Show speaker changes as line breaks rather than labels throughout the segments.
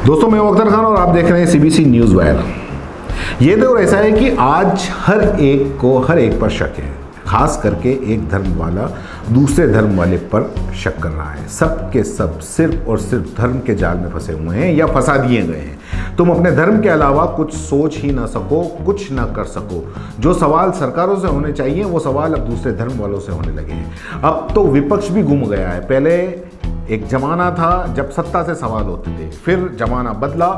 दोस्तों, मैं अख्तर खान और आप देख रहे हैं सीबीसी न्यूज़ वायर। ये दौर ऐसा है कि आज हर एक पर शक है, खास करके एक धर्म वाला दूसरे धर्म वाले पर शक कर रहा है। सब के सब सिर्फ और सिर्फ धर्म के जाल में फंसे हुए हैं या फंसा दिए गए हैं। तुम अपने धर्म के अलावा कुछ सोच ही ना सको, कुछ ना कर सको। जो सवाल सरकारों से होने चाहिए वो सवाल अब दूसरे धर्म वालों से होने लगे हैं। अब तो विपक्ष भी गुम गया है। पहले एक जमाना था जब सत्ता से सवाल होते थे, फिर जमाना बदला,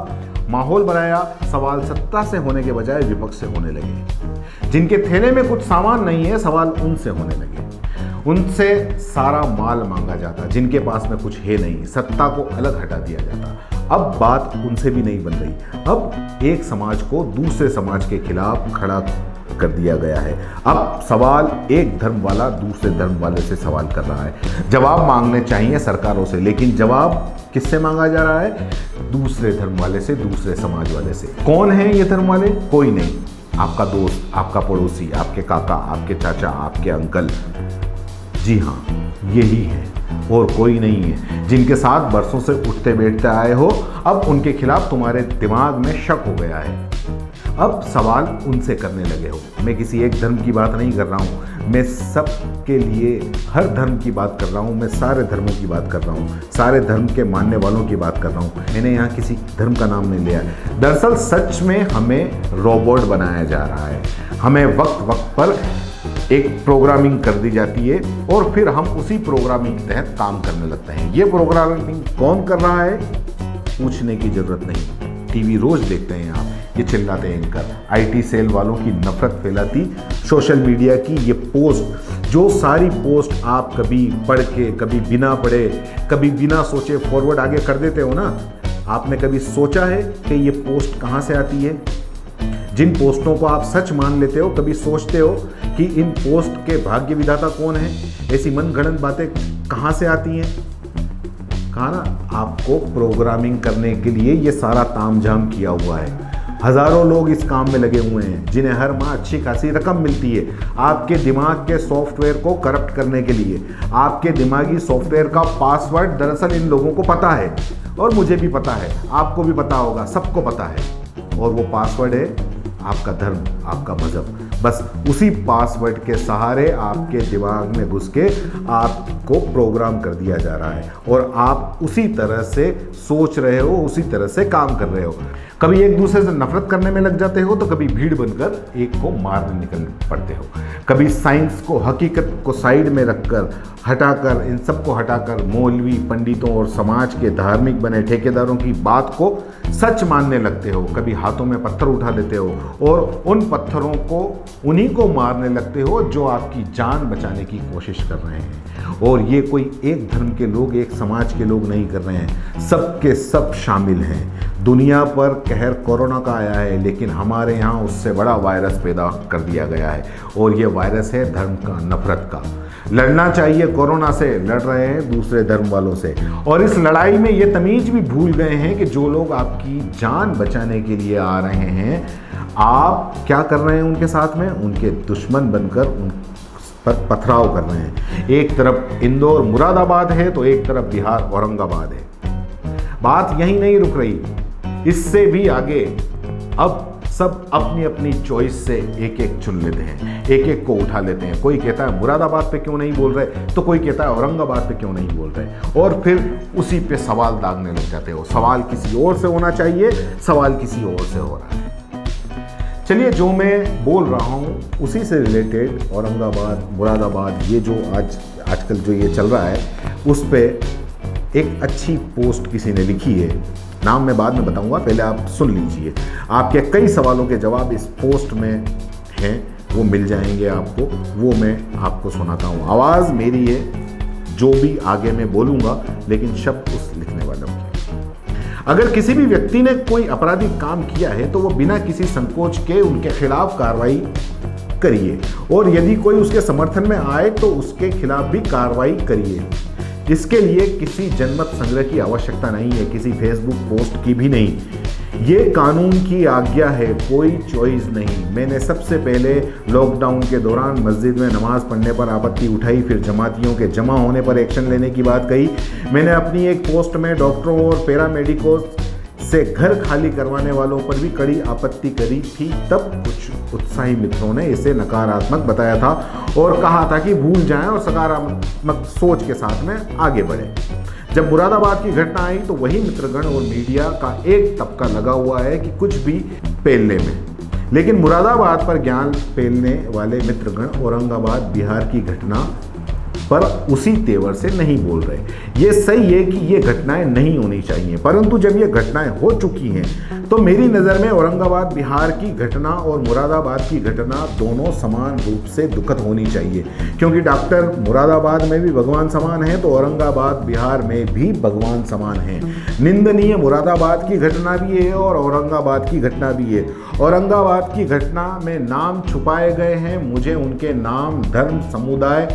माहौल बनाया, सवाल सत्ता से होने के बजाय विपक्ष से होने लगे। जिनके थैले में कुछ सामान नहीं है, सवाल उनसे होने लगे। उनसे सारा माल मांगा जाता। जिनके पास में कुछ है नहीं, सत्ता को अलग हटा दिया जाता। अब बात उनसे भी नहीं बन रही। अब एक समाज को दूसरे समाज के खिलाफ खड़ा कर दिया गया है। अब सवाल एक धर्म वाला दूसरे धर्म वाले से सवाल कर रहा है। जवाब मांगने चाहिए सरकारों से, लेकिन जवाब किससे मांगा जा रहा है? दूसरे धर्म वाले से, दूसरे समाज वाले से। कौन है ये धर्म वाले? कोई नहीं। आपका दोस्त, आपका पड़ोसी, आपके काका, आपके चाचा, आपके अंकल। जी हाँ, यही है और कोई नहीं है। जिनके साथ बरसों से उठते बैठते आए हो, अब उनके खिलाफ तुम्हारे दिमाग में शक हो गया है। अब सवाल उनसे करने लगे हो। मैं किसी एक धर्म की बात नहीं कर रहा हूँ, मैं सब के लिए हर धर्म की बात कर रहा हूँ। मैं सारे धर्मों की बात कर रहा हूँ, सारे धर्म के मानने वालों की बात कर रहा हूँ। मैंने यहाँ किसी धर्म का नाम नहीं लिया। दरअसल सच में हमें रोबोट बनाया जा रहा है। हमें वक्त वक्त पर एक प्रोग्रामिंग कर दी जाती है और फिर हम उसी प्रोग्रामिंग के तहत काम करने लगते हैं। ये प्रोग्रामिंग कौन कर रहा है, पूछने की जरूरत नहीं। टीवी रोज देखते हैं आप, ये चिल्लाते हैं एंकर। आईटी सेल वालों की नफरत फैलाती सोशल मीडिया की ये पोस्ट, जो सारी पोस्ट आप कभी पढ़ के, कभी बिना पढ़े, कभी बिना सोचे फॉरवर्ड आगे कर देते हो ना। आपने कभी सोचा है कि ये पोस्ट कहाँ से आती है? जिन पोस्टों को आप सच मान लेते हो, कभी सोचते हो कि इन पोस्ट के भाग्य विधाता कौन है? ऐसी मनगढ़ंत बातें कहाँ से आती हैं? कहा ना, आपको प्रोग्रामिंग करने के लिए ये सारा तामझाम किया हुआ है। हजारों लोग इस काम में लगे हुए हैं, जिन्हें हर माह अच्छी खासी रकम मिलती है आपके दिमाग के सॉफ्टवेयर को करप्ट करने के लिए। आपके दिमागी सॉफ्टवेयर का पासवर्ड दरअसल इन लोगों को पता है और मुझे भी पता है, आपको भी पता होगा, सबको पता है। और वो पासवर्ड है आपका धर्म, आपका मजहब। बस उसी पासवर्ड के सहारे आपके दिमाग में घुस के आपको प्रोग्राम कर दिया जा रहा है और आप उसी तरह से सोच रहे हो, उसी तरह से काम कर रहे हो। कभी एक दूसरे से नफरत करने में लग जाते हो, तो कभी भीड़ बनकर एक को मारने निकल पड़ते हो। कभी साइंस को, हकीकत को साइड में रखकर, हटाकर, इन सबको हटाकर मौलवी, पंडितों और समाज के धार्मिक बने ठेकेदारों की बात को सच मानने लगते हो। कभी हाथों में पत्थर उठा लेते हो और उन पत्थरों को उन्हीं को मारने लगते हो जो आपकी जान बचाने की कोशिश कर रहे हैं। और ये कोई एक धर्म के लोग, एक समाज के लोग नहीं कर रहे हैं, सब के सब शामिल हैं। दुनिया पर कहर कोरोना का आया है, लेकिन हमारे यहाँ उससे बड़ा वायरस पैदा कर दिया गया है और ये वायरस है धर्म का, नफरत का। लड़ना चाहिए कोरोना से, लड़ रहे हैं दूसरे धर्म वालों से। और इस लड़ाई में ये तमीज भी भूल गए हैं कि जो लोग आपकी जान बचाने के लिए आ रहे हैं, आप क्या कर रहे हैं उनके साथ में? उनके दुश्मन बनकर उन पर पथराव कर रहे हैं। एक तरफ इंदौर मुरादाबाद है तो एक तरफ बिहार औरंगाबाद है। बात यहीं नहीं रुक रही, इससे भी आगे अब सब अपनी अपनी चॉइस से एक एक चुन लेते हैं, एक एक को उठा लेते हैं। कोई कहता है मुरादाबाद पे क्यों नहीं बोल रहे, तो कोई कहता है औरंगाबाद पे क्यों नहीं बोल रहे, और फिर उसी पे सवाल दागने लग जाते हो। सवाल किसी और से होना चाहिए, सवाल किसी और से हो रहा है। चलिए, जो मैं बोल रहा हूँ उसी से रिलेटेड औरंगाबाद, मुरादाबाद, ये जो आजकल जो ये चल रहा है, उस पर एक अच्छी पोस्ट किसी ने लिखी है। नाम मैं बाद में बताऊंगा, पहले आप सुन लीजिए। आपके कई सवालों के जवाब इस पोस्ट में हैं, वो मिल जाएंगे आपको, वो मैं आपको सुनाता हूँ। आवाज़ मेरी है, जो भी आगे मैं बोलूँगा, लेकिन शब्द उस लिखने वालों के। अगर किसी भी व्यक्ति ने कोई आपराधिक काम किया है तो वो बिना किसी संकोच के उनके खिलाफ कार्रवाई करिए, और यदि कोई उसके समर्थन में आए तो उसके खिलाफ भी कार्रवाई करिए। इसके लिए किसी जनमत संग्रह की आवश्यकता नहीं है, किसी फेसबुक पोस्ट की भी नहीं। ये कानून की आज्ञा है, कोई चॉइस नहीं। मैंने सबसे पहले लॉकडाउन के दौरान मस्जिद में नमाज पढ़ने पर आपत्ति उठाई, फिर जमातियों के जमा होने पर एक्शन लेने की बात कही। मैंने अपनी एक पोस्ट में डॉक्टरों और पैरामेडिकोस से घर खाली करवाने वालों पर भी कड़ी आपत्ति करी थी, तब कुछ उत्साही मित्रों ने इसे नकारात्मक बताया था और कहा था कि भूल जाएं और सकारात्मक सोच के साथ में आगे बढ़ें। जब मुरादाबाद की घटना आई तो वही मित्रगण और मीडिया का एक तबका लगा हुआ है कि कुछ भी पेलने में, लेकिन मुरादाबाद पर ज्ञान पेलने वाले मित्रगण औरंगाबाद बिहार की घटना पर उसी तेवर से नहीं बोल रहे। ये सही है कि ये घटनाएं नहीं होनी चाहिए, परंतु जब ये घटनाएं हो चुकी हैं तो मेरी नज़र में औरंगाबाद बिहार की घटना और मुरादाबाद की घटना दोनों समान रूप से दुखद होनी चाहिए, क्योंकि डॉक्टर मुरादाबाद में भी भगवान समान है तो औरंगाबाद बिहार में भी भगवान समान है। निंदनीय मुरादाबाद की घटना भी है और औरंगाबाद की घटना भी है। औरंगाबाद की घटना में नाम छुपाए गए हैं, मुझे उनके नाम, धर्म, समुदाय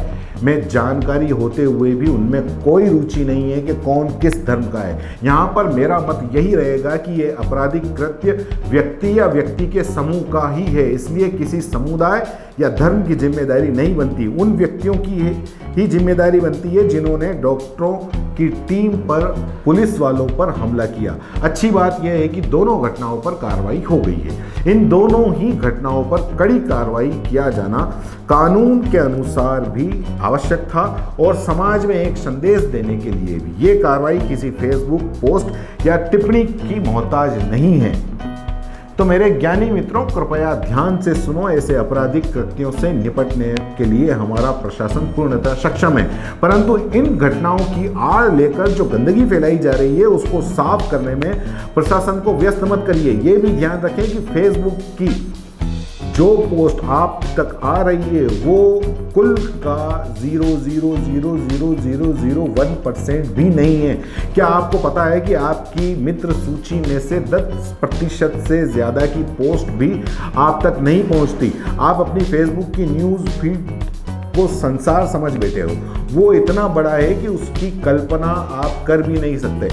में जानकारी होते हुए भी उनमें कोई रुचि नहीं है कि कौन किस धर्म का है। यहाँ पर मेरा मत यही रहेगा कि ये आपराधिक कृत्य व्यक्ति या व्यक्ति के समूह का ही है, इसलिए किसी समुदाय या धर्म की जिम्मेदारी नहीं बनती, उन व्यक्तियों की ही जिम्मेदारी बनती है जिन्होंने डॉक्टरों की टीम पर, पुलिस वालों पर हमला किया। अच्छी बात यह है कि दोनों घटनाओं पर कार्रवाई हो गई है। इन दोनों ही घटनाओं पर कड़ी कार्रवाई किया जाना कानून के अनुसार भी आवश्यक था और समाज में एक संदेश देने के लिए भी। ये कार्रवाई किसी फेसबुक पोस्ट या टिप्पणी की मोहताज नहीं है। तो मेरे ज्ञानी मित्रों, कृपया ध्यान से सुनो। ऐसे आपराधिक कृत्यों से निपटने के लिए हमारा प्रशासन पूर्णतः सक्षम है, परंतु इन घटनाओं की आड़ लेकर जो गंदगी फैलाई जा रही है उसको साफ करने में प्रशासन को व्यस्त मत करिए। ये भी ध्यान रखें कि फेसबुक की जो पोस्ट आप तक आ रही है वो कुल का 0.00001% भी नहीं है। क्या आपको पता है कि आपकी मित्र सूची में से 10% से ज़्यादा की पोस्ट भी आप तक नहीं पहुंचती? आप अपनी फेसबुक की न्यूज़ फीड को संसार समझ बैठे हो, वो इतना बड़ा है कि उसकी कल्पना आप कर भी नहीं सकते।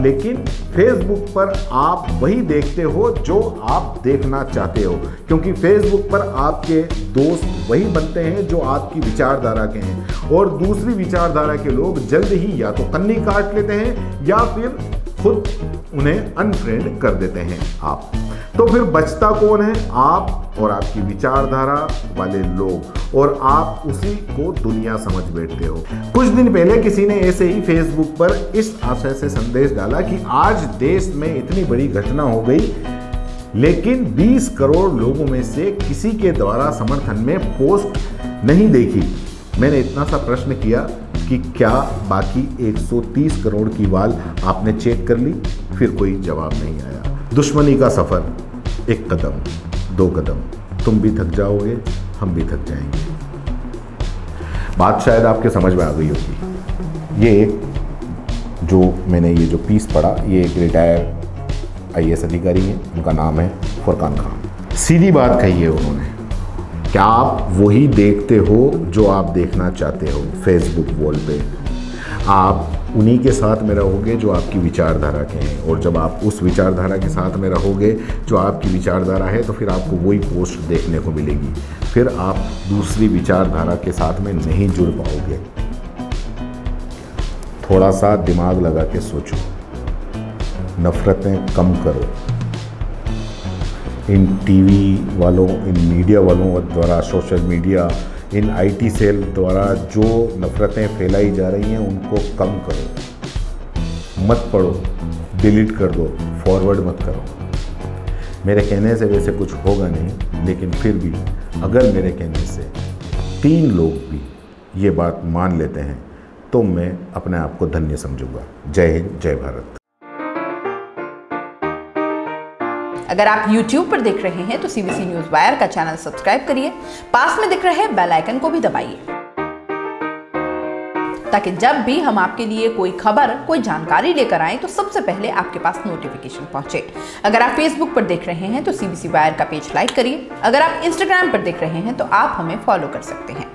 लेकिन फेसबुक पर आप वही देखते हो जो आप देखना चाहते हो, क्योंकि फेसबुक पर आपके दोस्त वही बनते हैं जो आपकी विचारधारा के हैं, और दूसरी विचारधारा के लोग जल्द ही या तो कन्नी काट लेते हैं या फिर खुद उन्हें अनफ्रेंड कर देते हैं आप। तो फिर बचता कौन है? आप और आपकी विचारधारा वाले लोग, और आप उसी को दुनिया समझ बैठते हो। कुछ दिन पहले किसी ने ऐसे ही फेसबुक पर इस आशय से संदेश डाला कि आज देश में इतनी बड़ी घटना हो गई, लेकिन 20 करोड़ लोगों में से किसी के द्वारा समर्थन में पोस्ट नहीं देखी। मैंने इतना सा प्रश्न किया कि क्या बाकी 130 करोड़ की वाल आपने चेक कर ली? फिर कोई जवाब नहीं आया। दुश्मनी का सफ़र, एक कदम, 2 कदम, तुम भी थक जाओगे, हम भी थक जाएंगे। बात शायद आपके समझ में आ गई होगी। ये एक जो मैंने ये जो पीस पढ़ा, ये एक रिटायर IAS अधिकारी हैं, उनका नाम है फुरकान खान। सीधी बात कही है उन्होंने, क्या आप वही देखते हो जो आप देखना चाहते हो फेसबुक वॉल पे? आप उन्हीं के साथ में रहोगे जो आपकी विचारधारा के हैं, और जब आप उस विचारधारा के साथ में रहोगे जो आपकी विचारधारा है तो फिर आपको वही पोस्ट देखने को मिलेगी। फिर आप दूसरी विचारधारा के साथ में नहीं जुड़ पाओगे। थोड़ा सा दिमाग लगा के सोचो, नफरतें कम करो। इन टीवी वालों, इन मीडिया वालों द्वारा, सोशल मीडिया, इन IT सेल द्वारा जो नफरतें फैलाई जा रही हैं उनको कम करो। मत पढ़ो, डिलीट कर दो, फॉरवर्ड मत करो। मेरे कहने से वैसे कुछ होगा नहीं, लेकिन फिर भी अगर मेरे कहने से 3 लोग भी ये बात मान लेते हैं तो मैं अपने आप को धन्य समझूंगा। जय हिंद, जय भारत।
अगर आप YouTube पर देख रहे हैं तो CBC न्यूज़ वायर का चैनल सब्सक्राइब करिए, पास में दिख रहे बेल आइकन को भी दबाइए, ताकि जब भी हम आपके लिए कोई खबर, कोई जानकारी लेकर आएं तो सबसे पहले आपके पास नोटिफिकेशन पहुंचे। अगर आप Facebook पर देख रहे हैं तो CBC वायर का पेज लाइक करिए। अगर आप Instagram पर देख रहे हैं तो आप हमें फॉलो कर सकते हैं।